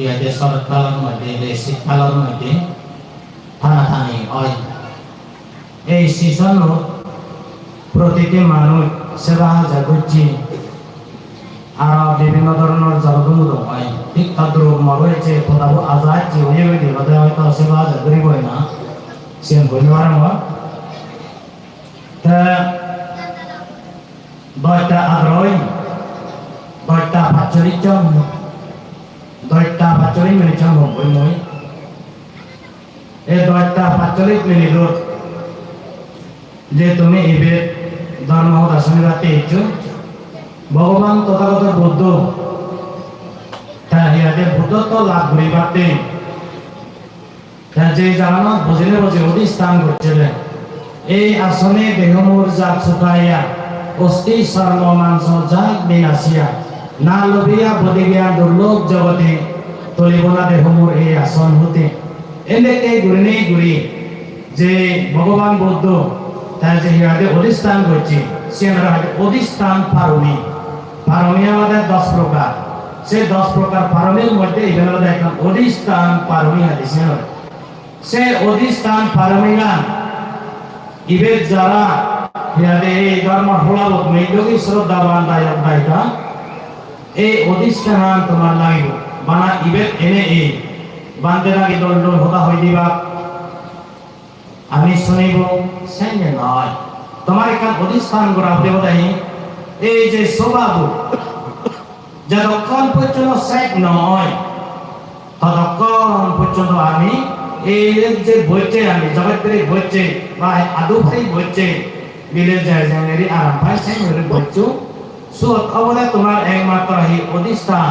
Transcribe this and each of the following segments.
ইয়াতে শরৎকালের মধ্যে শীতকালের মধ্যে টানাটানি হয়। এই সিজন প্রতিটি মানুষ সেবা জাগছি আর বিভিন্ন ধরনের জলদুমুদ হয়। ঠিক তদ্রুপ মরয়েছে কোথাও আজাদ যে হয়ে গেছে হয়তো সেবা জাগরি বই না সে বলবার আমার দশটা আগ্রহী 10টা 45 জন 10টা 45 মিনিট সম্ভব বই মই এই 10টা 45 মিনিট যে তুমি এবে ধর্ম দর্শন রাতে ইচ্ছু ভগবান তথাগত বুদ্ধ তাহিয়াতে বুদ্ধত্ব লাভ করিবাতে যে জানো বুঝিলে বুঝে অধিষ্ঠান করছিলেন এই আসনে দেহমূর জাত শুকাইয়া অস্থি চর্ম মাংস জাত বিনাশিয়া না লোভিয়া বদিগিয়া দুর্লভ জগতে তলিবনা দেহমূর এই আসন হতে এনেকে ঘুরি যে ভগবান বুদ্ধ তার যে হিয়াতে অধিষ্ঠান করছে সে অধিষ্ঠান পারমি আমাদের 10 প্রকার সে 10 প্রকার পারমির মধ্যে এখানে আমাদের একটা অধিষ্ঠান পারমি আছে সে অধিষ্ঠান পারমিরা ইবে যারা হিয়াতে এই ধর্ম হলাবত মেয়োগী শ্রদ্ধাবান দায়ক দায়িকা এই অধিষ্ঠান তোমার লাগিব বানা ইবে এনে এই বান্ধে লাগি দল হতা হয়ে দিবা আমি শুনিব সেনে নয় তোমার এখান অধিষ্ঠান করা হতে বোধহয় এই যে স্বভাব যতক্ষণ পর্যন্ত শেষ নয় ততক্ষণ পর্যন্ত আমি এই যে বইছে আমি জগৎরে বইছে বা আদু ভাই বইছে বিলে যায় জানেরি আরাম ভাই সেনে বইছো সুত অবদা তোমার একমাত্র এই অধিষ্ঠান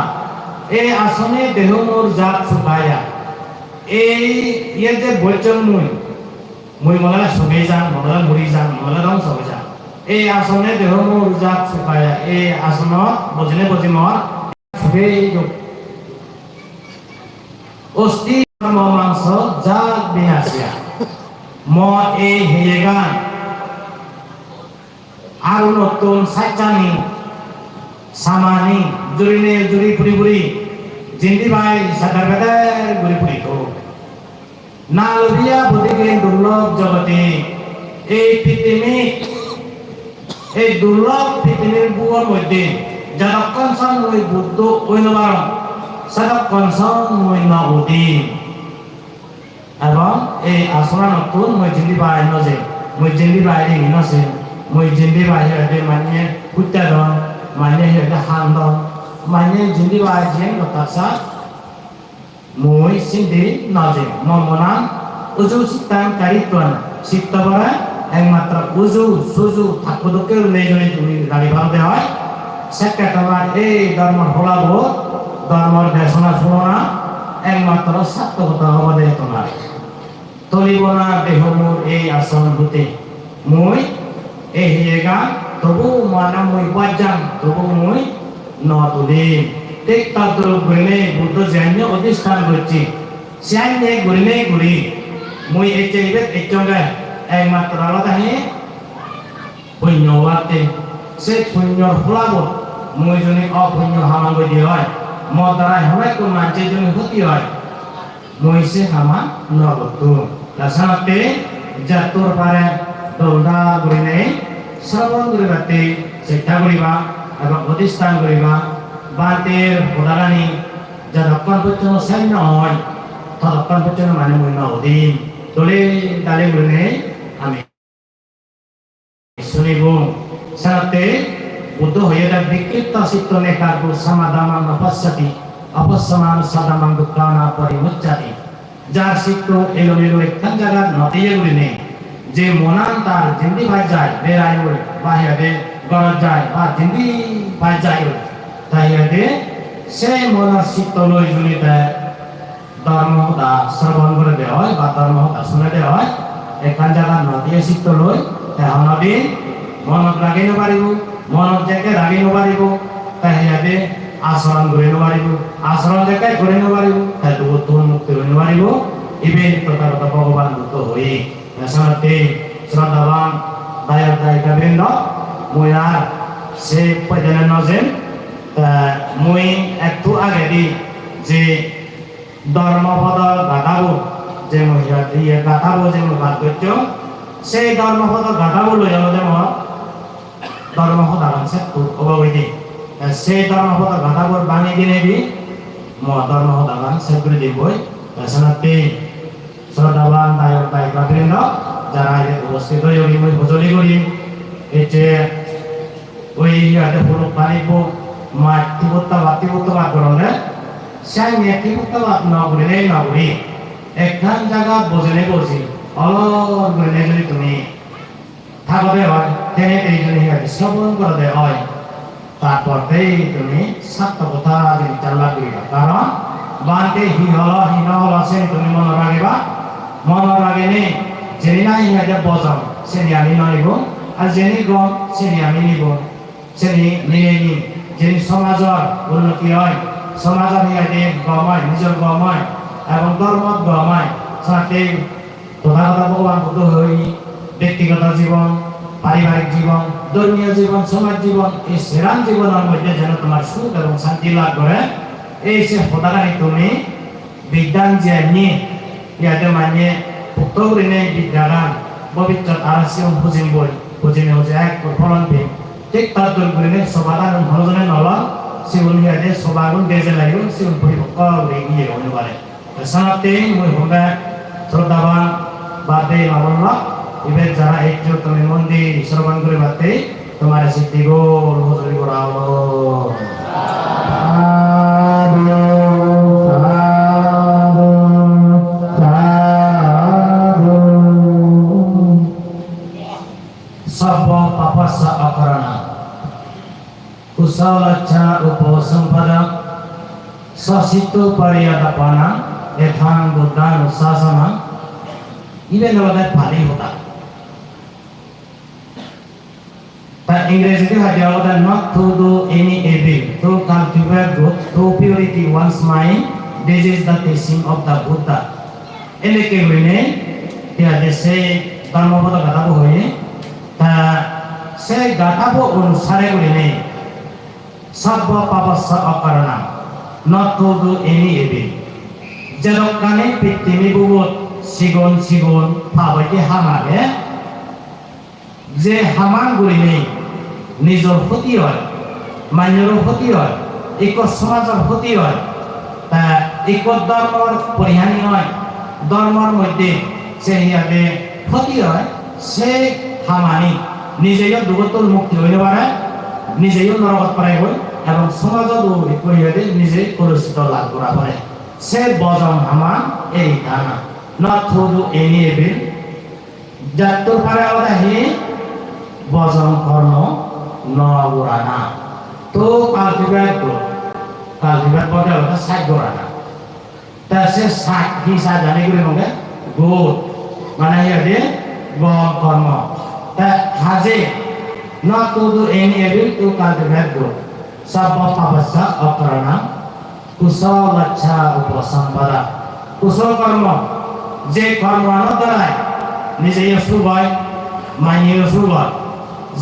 এই আসনে দেহমূর জাত শুকায়া এই ইয়ে যে বইচন মুই মলা সবে যান মলা মুড়ি যান মলা রং সবে যান এই আসনে দেহমূর জাত শুকায়া এই আসনত বজিলে বজি মর সবে অস্থি চর্ম মাংস জাত বিনাশিয়া ম এই হেয়েগান আর নতুন সাইচানি সামানি জুরিনে জুরি পুরি জিন্দি ভাই সাদার বেদার পুরি তো না লোভিয়া বদিগে দুর্লভ জগতে এই দুর্লভ পৃথিবীর বুয়ার মধ্যে যতক্ষণ সন ওই বুদ্ধ ওই নবার ততক্ষণ সন ওই নবদি এবং এই আসনা নতুন মই জিন্দি ভাই নজে মই জিন্দি ভাই নছে মই জিন্দি ভাই মানে উত্তরণ মানে এটা হান্দন মানে জিন্দি ভাই যেন কথাসা মই সিন্ধি নজে মমনা উজু সিতান কারিত্বন সিত্তবরা একমাত্র উজু সুজু ঠাকুরকে নেই তুমি গাড়ি ভাবতে হয় সেটা তোমার এই ধর্ম হলাব ধর্মর দেশনা শুনো না একমাত্র সার্থকতা হবে তোমার তলিব না দেহমূর এই আসন হতে মই এই হিয়েগা তবু মানা মই বাজান তবু মই ন তুলি ঠিক তদ্রুপ ঘুরিলে বুদ্ধ জৈন্য অধিষ্ঠান করছি সেখানে ঘুরি মই এই চাইবে একজনে একমাত্র আলাদা হে পুণ্যবাদে সে পুণ্যর ফলাবত মই যদি অপুণ্য হামা গতি হয় মো দ্বারা হলে কোন মানুষের জন্য ক্ষতি হয় মই সে হামা নগত লাসাতে জাতুর পারে দৌড়া ঘুরিলে শ্রবণ করিবাতে চেষ্টা করিবা এবং অধিষ্ঠান করিবা বাতের প্রদানি যতক্ষণ পর্যন্ত সৈন্য হয় ততক্ষণ পর্যন্ত মানে মূল্য অধীন তোলে তালে বলে আমি শুনিব সাথে বুদ্ধ হয়ে বিক্ষিপ্ত চিত্ত নেকার সমাধান অপশ্যতি অপসমান সদামান দুঃখানা পরিমুচ্চাতি যার চিত্ত এলোমেলো একখান জায়গার নদীয়ে বলে যে মনান তার জিন্দি ভাই যায় বেড়ায় বাহিরে গড় যায় বা জিন্দি ভাই যায় তাইয়াতে সেই মনের চিত্ত লই জুনিতে ধর্মটা শ্রবণ করে দেওয়া হয় বা ধর্মটা শুনে দেওয়া হয় এখান জায়গা নদীয়ে চিত্ত লই নদী মনত রাখি নারিব মনত জেকে রাখি নারিব তাইয়াতে আচরণ করে নারিব আচরণ জেকে করে নারিব তাই উত্তম মুক্তি হয়ে নারিব ইবেন প্রকারত ভগবান বুদ্ধ হই সাথে শ্রদ্ধাবান দায়ক দায়িকা বৃন্দ মই আর সে পর্যন্ত নজেন মই একটু আগে দি যে ধর্মপদ গাথাবো যে মহিলা দিয়ে গাথাবো যে বাদ করছো সেই ধর্মপদ গাথাবো লই আমাদের ধর্মপদ আনছে অবাবৈদি সেই ধর্মপদ গাথাবোর বাঙি দিনে দি ধর্মপদ আগান সেগুলি দিবই তাছাড়াতে শ্রদ্ধাবান দায়ক দায়িকাবৃন্দ যারা উপস্থিত হয়ে মই ভজলি করি এতে ওই ইয়াতে ফুলক পানিব তিবুত্তা করলে সেই তিবুত্তাবাদ নগরী একখান জায়গা বজলে বসি অলর গলে যদি তুমি থাকতে হয় তেনে এইজনে ইয়াতে শ্রবণ করতে হয় তারপরেই তুমি সাত কথা যদি চাল্লা করিবা কারণ বানতে হীন হল আছে তুমি মনে রাখিবা মনে রাখেনি যেনি না ইয়াতে বজাম সেনি আমি ননিব আর যেনি গম সেনি আমি নিব সেনি নিয়ে যেনি সমাজের উন্নতি হয় সমাজের ইয়াতে গম হয় নিজের গম হয় এবং ধর্মত গম হয় সাথে তথাগত ভগবান বুদ্ধ হই ব্যক্তিগত জীবন পারিবারিক জীবন ধর্মীয় জীবন সমাজ জীবন এই সেরাম জীবনের মধ্যে যেন তোমার সুখ এবং শান্তি লাভ করে এই সে হতাকারী তুমি বিজ্ঞান যে নিয়ে ইয়াতে মানে পুত্রগুলিনে বিদ্যাগান পবিত্র আরাসিয়ম বুঝিন বই বুঝিনে হচ্ছে এক ফলন পেয়ে ঠিক তার দলগুলিনে সবাদান ভালোজনে নল সিউন ইয়াতে সবাগুন দেজে লাগিব সিউন পরিপক্ক গিয়ে হতে পারে সাথে মই হোমে শ্রদ্ধাবান বাদে মামলা এবার যারা একটু তুমি মন্দির শ্রবণ করে বাদে তোমার সিদ্ধি গোল হজরি করা হলো সব পাপসা অকরণা কুশলচ্ছা উপসম্পদা সসিত পরিয়দাপনা यथां बुद्धानुशासना इवे नवदत पाली होता but इंग्रजी के हदिया होता not to do any evil to cultivate good to purity one's mind this is the teaching of the Buddha ele ke wine dia dese dharmapad gatabo hoye ta se gatabo anusare wine sabba papassa akarana not to do any evil যেরকম পৃথিবী বুবত সিগন ভাবতে হামারে যে হামান গুলিনে নিজের ক্ষতি হয় মান্যর ক্ষতি হয় এক সমাজের ক্ষতি হয় তা এক ধর্মর পরিহানি হয় ধর্মর মধ্যে সে ইয়াতে ক্ষতি হয় সে হামানি নিজেও দুগতর মুক্তি হইতে পারে নিজেও নরকত পায় হয় এবং সমাজত নিজে কলুষিত লাভ করা পারে se bozong haman ei dana not to do any evil jatuh pada orang ini bozong korno no gurana tu cultivate pada orang sak gurana tapi sak bisa jadi guru mungkin good mana ya dia bozong korno tak haji not to do any evil tu cultivate good sabab apa sah akarana কুশলচ্ছা উপসম্পদা কুশল কর্ম যে কর্মানোর দ্বারা নিজে শুভ হয় মানিয়ে শুভ হয়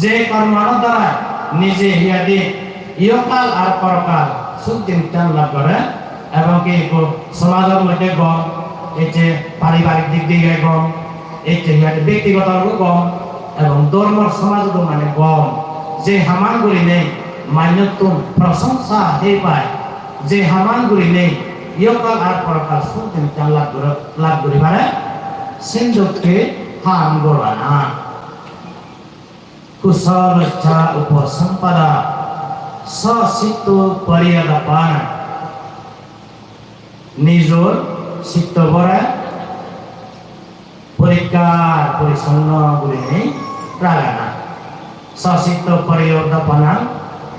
যে কর্মানোর দ্বারা নিজে হিয়াদি ইহকাল আর পরকাল সুখ চিন্তান লাভ করে এবং কি সমাজের মধ্যে গম এই যে পারিবারিক দিক দিয়ে গম এই যে হিয়াদি ব্যক্তিগত গম এবং ধর্মর সমাজ মানে গম যে হামান গুলি নেই মান্যতুম প্রশংসা হয়ে পায় যে হামান গুলি নেই ইহকাল আর পরকাল সুখ চিন্তান লাভ করি পারে সিন্ধুকে হাম গোড়ানা কুশলচ্ছা উপসম্পদা সচিত্ত পরিয়দাপন নিজর চিত্ত ভরা পরিষ্কার পরিচ্ছন্ন করে নেই প্রাগানা সচিত্ত পরিয়দাপনা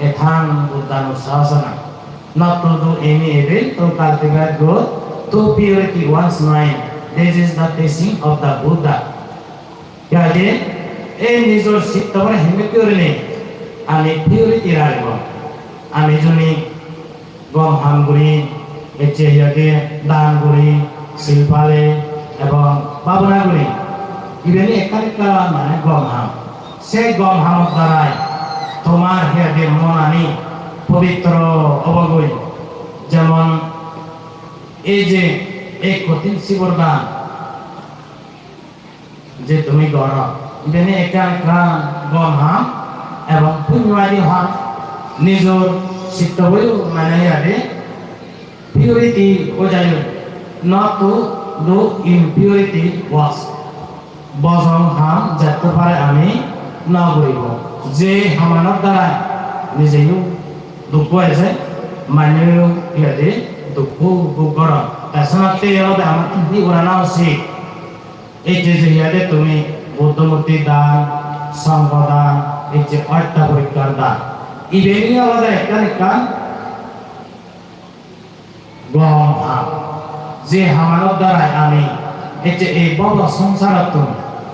এথাং বুদ্ধানুশাসনা not to do any evil to cultivate good to purity one's mind this is the teaching of the Buddha jadi নিজর চিত্ত ভরা হিমে করে নেই আমি পিউরিটি রাখবো আমি যদি গম হাম করি এচে ইয়াকে দান করি শিল্পালে এবং ভাবনা করি ইভেন একাধিকা মানে গম হাম সেই গম হামের দ্বারাই তোমার হিয়াদের মন আনি পবিত্র অবগই যেমন এই যে এই কঠিন শিবরদান যে তুমি গর বেনে একা একা গম হাম এবং পুণ্যবাদী হাম নিজর চিত্ত হয়েও মানে আরে পিউরিটি ও যাই not to do impurity was বজং হাম যাতে পারে আমি না করিব যে হামানোর দ্বারা নিজেও দুঃখ আছে মানেও ইয়াতে দুঃখ ভোগ কর তাছাড়া আমার কি করা উচিত এই যে ইয়াতে তুমি বুদ্ধমূর্তি দান সম্পদান এই যে অর্থ পরীক্ষার দান ইভেনি আলাদা একটা গম হাম যে হামানোর দ্বারা আমি এই যে এই বব সংসারতুন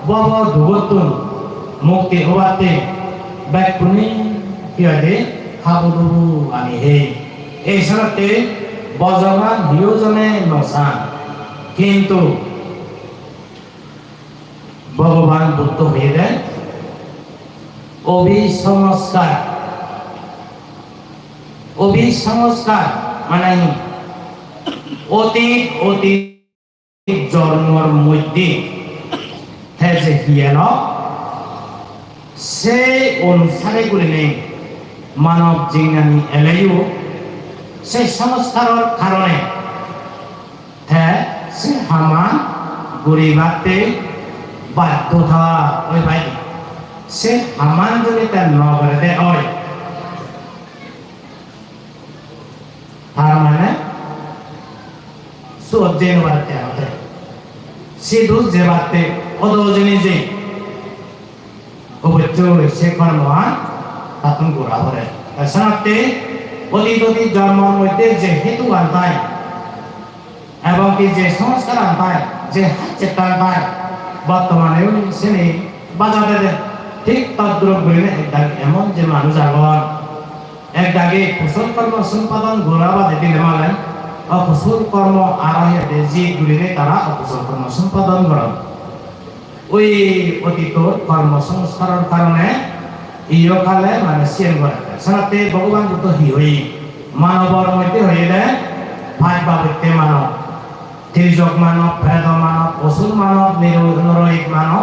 বব দুগতুন মুক্তি হওয়াতে ব্যাকুনি কিয়াদে হাবুদুবু আমি হে এই সাথে বজবান হিয়োজনে নসান কিন্তু ভগবান বুদ্ধ হয়ে দেন অভিসংস্কার মানে অতীত জন্মর মধ্যে যে হিয়েন সে অনুসারে করে নেই মানব জিজ্ঞানী এলেও সেই সংস্কারের কারণে হ্যাঁ সে হামান গরিবাতে বাধ্যতা ওই ভাই সে হামান যদি তার নগরে দেয় হয় তার মানে সুজ্জেন বাড়তে হবে সিধু যে বাড়তে অদজনী যে অবশ্যই সে কর্মহান তাতুন গোড়া ভরে সাথে অতীত জন্মের মধ্যে যে হেতু আনতায় এবং কি যে সংস্কার আনতায় যে চেষ্টা আনতায় বর্তমানেও সে বাজারে দেয় ঠিক তদ্রুপ বলে এমন যে মানুষ আগন এক দাগে কুশল কর্ম সম্পাদন গোড়া বা দিলে মালেন অকুশল কর্ম আরোহীতে যে গুলিরে তারা অকুশল কর্ম সম্পাদন করেন ওই অতীত কর্ম সংস্কারের কারণে ইয়কালে মানে সিএন করে সাথে ভগবান বুদ্ধ হই মানবর মধ্যে হইলে ভাই বাবুতে মানব তির্যক মানব প্রেত মানব অসুর মানব নরহিক মানব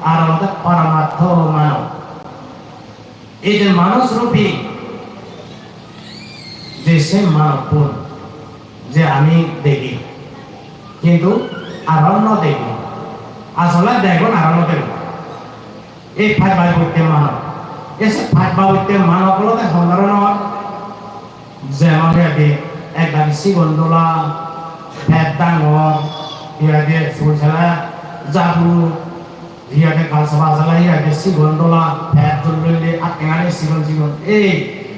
আর আমাদের পরমার্থ মানব এই যে মানুষ রূপী যে সে মানবপুর যে আমি দেখি কিন্তু আরণ্য দেখি আসলে দেখুন আরণ্য দেখুন এই ভাই বাবুতে মানব এসে ভাই বাবুতে মানব হলো সাধারণ যেমন একদম শিবন্দোলা ফেট ডাঙর ইয়াকে ফুল খেলা জাবু ইয়াকে কালসভা চালা ইয়াকে শিবন্দোলা ফেট জললে আটেঙারে শিবন জীবন এই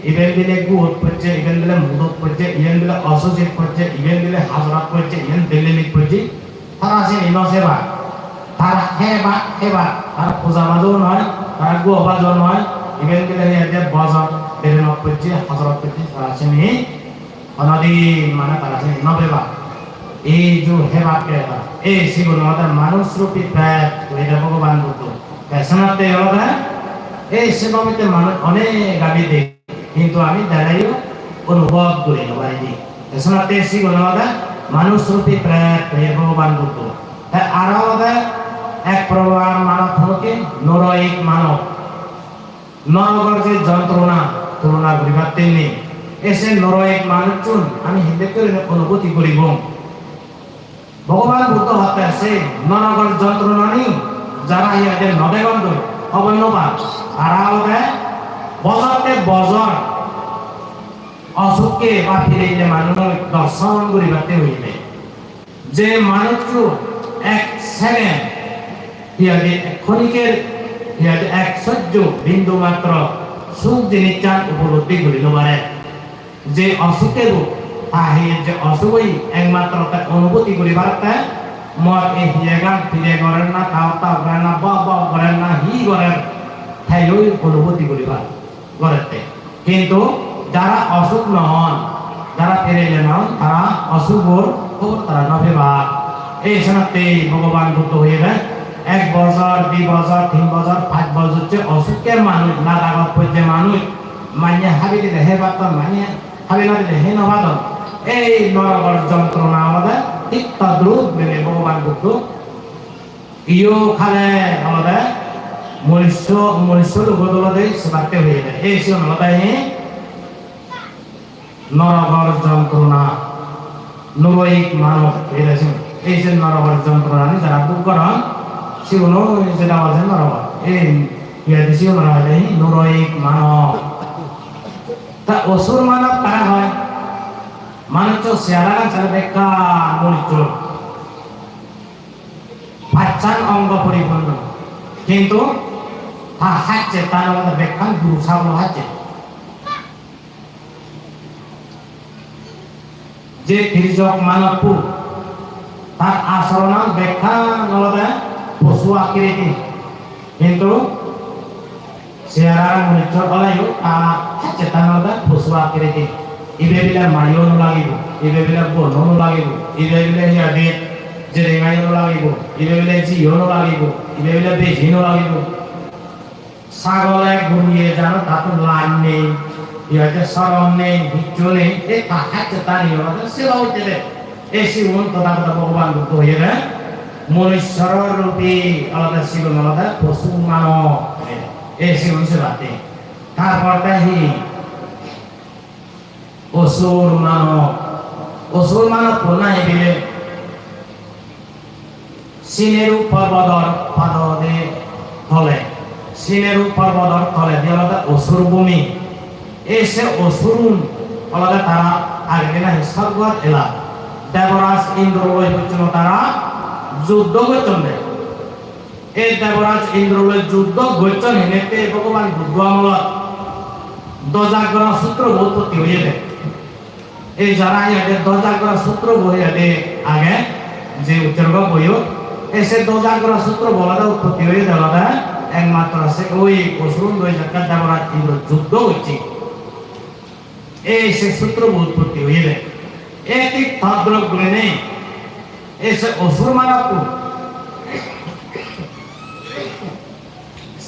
ইভেন দিলে গুড় পড়ছে ইভেন দিলে মুদত পড়ছে ইভেন দিলে অসুচিত পড়ছে ইভেন দিলে হাজরাত পড়ছে ইভেন দিল্লি পড়ছে তারা আছে ইন সেবা তারা হেবা তারা পূজা বাজও নয় তারা গুয়া বাজও নয় ইভেন দিলে ইয়াকে বাজার বেরেন পড়ছে হাজরাত পড়ছে তারা আছে নি অনদিন মানে তারা আছে নবেবা এই যে হেবা কেবা এই শিবন আমাদের মানুষ রূপী প্রেত এটা ভগবান বুদ্ধ পেছনাতে আলাদা এই সেবাবিতে মানুষ অনেক গাবি দেখ কিন্তু আমি দাঁড়াইও অনুভব করি নবাইনি পেছনাতে শিবন আলাদা মানুষ রূপী প্রেত ভগবান বুদ্ধ আর আলাদা এক প্রকার মানব হলকে নরহিক মানব নরগর যে যন্ত্রণা তুলনা করিবার তেমনি এসে নরহিক মানুষজন আমি হিন্দে করে অনুভূতি করিব ভগবান বুদ্ধ হাতে আছে নরগর যন্ত্রণা নেই যারা ইয়াদের নবেগন্ধ অবন্যবাদ তারা হবে বজরতে বজর অসুখকে বা ফিরে মানুষ দর্শন করিবাতে হইবে যে মানুষ এক সেকেন্ড ইয়াদের ক্ষণিকের ইয়াদের এক সহ্য বিন্দু মাত্র সুখ জিনিস চান উপলব্ধি করিল পারে যে অসুখের যে অসুখই একমাত্র তার অনুভূতি করিবার মর এই হিয়াগান ফিরে করেন না তাও তাও করেন না বা করেন না হি করেন তাই ওই অনুভূতি করিবার করতে কিন্তু যারা অসুখ নহন যারা ফিরে নন তারা অসুখর তারা নভেবা এই শোনাতে ভগবান বুদ্ধ হয়ে যায় 1 বছর 2 বছর 3 বছর 5 বছর হচ্ছে অসুখের মানুষ না লাগাত পড়ছে মানুষ মানে হাবি দিলে হে বাত মানে হাবি না দিলে হে নবাদ এই নরকর যন্ত্রণা আমাদের ঠিক তদ্রুপ মেনে ভগবান বুদ্ধ ইও খালে আমাদের মনুষ্য বদলতে সেবাতে হয়ে যায় এই সে আমাদের নরকর যন্ত্রণা নরৈক মানব এরকম এই যে নরকর যন্ত্রণা যারা বুক করেন সেগুলো যেটা আছে নরকর এই ইয়াতে সেগুলো হয় নরৈক মানব তা অসুর মানব কারা হয় মানুষ চেহারা ছাড়া দেখা মনুষ্য পাঁচান অঙ্গ পরিপূর্ণ কিন্তু হাচ্ছে তার মধ্যে ব্যাখ্যা গুরু সাবল হাচ্ছে যে তির্যক মানবপুর তার আচরণ ব্যাখ্যা নলবে পশু আকৃতি কিন্তু চেহারা মনুষ্য বলাইও হাচ্ছে তার মধ্যে পশু আকৃতি ইবেবিলা মারিও লাগিব ইবেবিলা বনো লাগিব ইবেবিলা হিয়াদে জেরেঙাইও লাগিব ইবেবিলা জিও লাগিব ইবেবিলা বেজিনো লাগিব ছাগলে ঘুরিয়ে জানো তাতে লাইন নেই ইয়াতে সরম নেই ভিক্ষু নেই এই হাচ্ছে তার নিয়মতে সেবা হইতে দেয় এই শিবন তথাগত ভগবান বুদ্ধ হয়ে যায় মনুষ্যর রূপে আলাদা শিবন আলাদা পশু মানব এই শিবন সেবাতে তারপর তাহি অসুর মানব পুনাই দিলে সিনেরু পর্বতর পাদদে তলে সিনেরু পর্বতর তলে দিয়ে আলাদা অসুর ভূমি এসে অসুরুন আলাদা তারা আগে না স্বর্গত এলা দেবরাজ ইন্দ্র লয় হচ্ছিল তারা যুদ্ধ করছেন এই দেবরাজ ইন্দ্র লয় যুদ্ধ করছেন হেনেতে ভগবান বুদ্ধ আমলত দজাগ্র সূত্র উৎপত্তি হয়ে যায় এই যারা ইয়াতে দজাগ্র সূত্র বইয়াতে আগে যে উচ্চারণ বইও এসে দজাগ্র সূত্র বলাটা উৎপত্তি হয়ে দেওয়াটা একমাত্র আছে ওই অসুর লয় যাকার দেবরাজ ইন্দ্র যুদ্ধ হচ্ছে এই সে সূত্র উৎপত্তি হয়ে যায় একটি ভদ্র গুণে নেই এসে অসুর মানব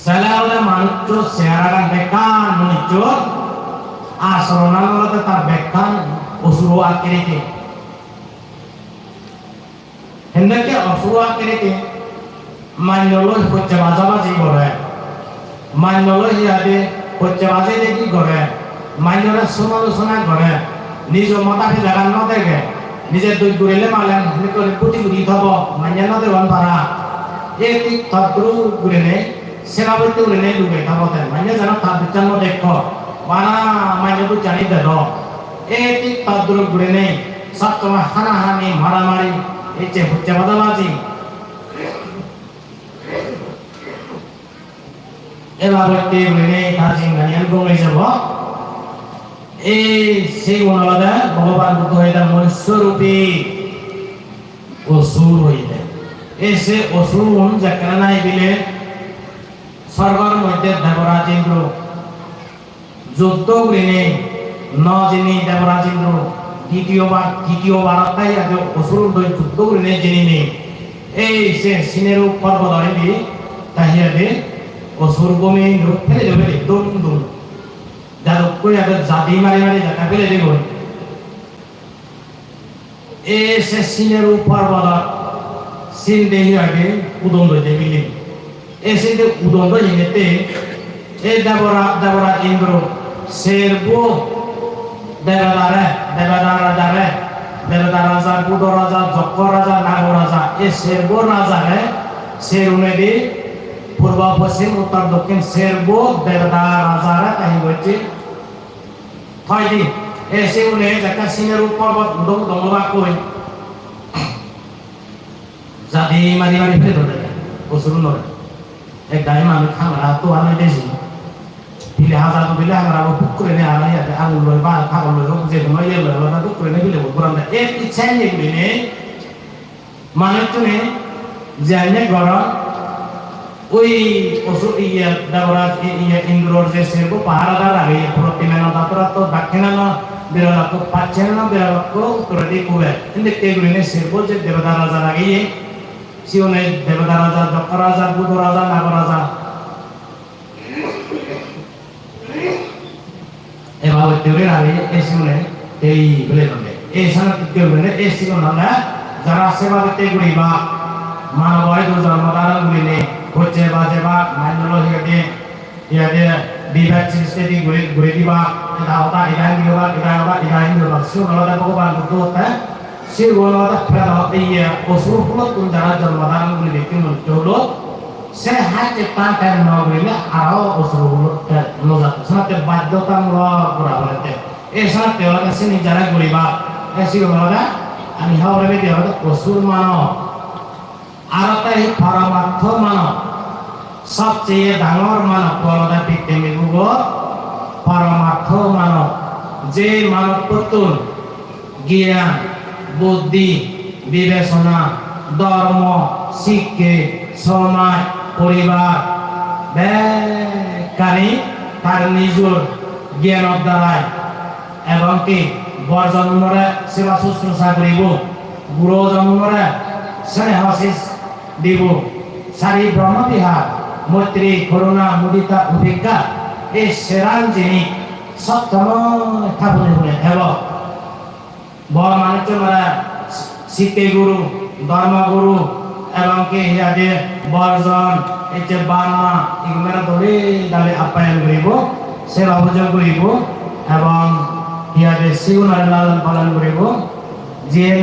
সালাওলা মানুষ চেহারা বেকার মনুষ্য আচরণালতে তার বেকার অসুর আকৃতি হেন্দকে অসুর আকৃতি মান্যলয় হচ্ছে বাজাবাজি করে মান্যলয় হিয়াদে হচ্ছে বাজে দেখি করে মান্যরা সমালোচনা করে নিজ মতাকে জাগান ন দেখে নিজের দুই গুড়িলে মালেন প্রতি গুড়ি থব মান্যা ন দেওয়ান পারা এই ঠিক তদ্রু গুড়িনে সেনাপতি গুড়িনে ডুবে থাকতে মান্যা যেন তার বিচার ন দেখ বানা মান্যবু জানি দেব এই ঠিক তদ্রু গুড়িনে সব তোমার হানাহানি মারামারি এই যে হচ্ছে বাজাবাজি এভাবে গুড়িনে তার জিঙ্গানিয়ান গমে যাব এই সেই গুণালাদা ভগবান বুদ্ধ হয়ে যায় মনুষ্যরূপী অসুর হয়ে যায় এসে অসুর যেখানে নাই দিলে স্বর্গের মধ্যে দেবরাজ ইন্দ্র যুদ্ধ করিনে ন যিনি দেবরাজ ইন্দ্র দ্বিতীয়বার তাই আগে অসুর যুদ্ধ করিনে যিনি নেই এই সে সিনেরু পর্বত হইবি তাহিয়াবে অসুর ভূমি ফেলে দেবে দুম দুম যার কই আগে জাদি মারি মারি জায়গা ফেলে দিব এসে সিনেরু পর্বত সিন দেহি আগে উদন্ড দেবিলি এসে উদন্ড হিনেতে এই দেবরাজ ইন্দ্র শেরবো দেবদার রাজা বুধ রাজা যক্ষ রাজা নাগ রাজা এই শেরবো রাজা শেরুনে দি পূর্ব পশ্চিম উত্তর দক্ষিণ শেরবো দেবদার রাজারা তাই হচ্ছে ছয় দিন এসে উনি একটা সিনের পর্বত দমবা কই জাদি মারি মারি ফেলে ধরে বসুন নয় এক গায়ে মানুষ খামরা তো আমি দেশি ফিরে হাজার বিলে আমরা বুক করে নে আর ইয়াতে আঙুল লয় বা খাগল লয় যে কোনো ইয়ে লয় ওটা বুক করে নে বিলে বরাম দা এক ইচ্ছা নেই বিলে মানুষ তুমি যাইনে গরম ওই পশু ইয়ে দেবরাজ ইয়ে ইন্দ্রর যে সেরবো পাহারাদার আগে প্রতিমেন দাতরা তো দাক্ষিণান বিরলক পাচ্ছেন বিরলক উত্তর দিকে কুবে কিন্তু তেগুলিনে সেরবো যে দেবদার রাজা আগে শিবনে দেবদার রাজা যক্ষ রাজা বুধ রাজা নাগ রাজা এভাবে তেরে আগে এই শিবনে এই বলে বলে এই সানা টিকবে এই সিগুন হলে যারা সেবা দিতে গুড়িবা মানবাই তো জন্মদান গুলিনে হচ্ছে বাজে বা মাইন্ডলো হিয়াতে হিয়াতে বিভাগ সৃষ্টি গুড়ি দিবা এটা হতা ইদাই দিবা ইদাই দিবা সিগুন হলে ভগবান বুদ্ধ হতে সিগুন হলে ফেরা এই অসুর হলো কোন যারা জন্মদান গুলিনে কি হলো সে হাতে পাঁচটার নগরীলে আরো অসুর হলো নজাত সাথে বাধ্যতামূলক করা হলে এই সাথে ওরা সে নিজেরা গুড়িবা সিগুন হলে আমি হাওড়ে বেঁধে হলে অসুর মানব আর তাই পরমার্থ মানব সবচেয়ে ডাঙর মানব বলদা পৃথিবী পরমার্থ মানব যে মানব পুতুল জ্ঞান বুদ্ধি বিবেচনা ধর্ম শিক্ষা সমাজ পরিবার বেকারী তার নিজের জ্ঞানের দ্বারায় এবং কি বর জন্মরে সেবা শুশ্রূষা করিব গুরু জন্মরে স্নেহ শিষ দিব সারি ব্রহ্মবিহার মৈত্রী করুণা মুদিতা অভিজ্ঞা এই সেরান যিনি সবসময় থাকুন এবং বড় মানুষরা শিক্ষে গুরু ধর্মগুরু এবং কি ইয়াদে বর্জন এই যে বার্মা এগুলো দলে দালে আপ্যায়ন করিব সেবা পূজা করিব এবং ইয়াদে সিগুণার লালন পালন করিব যে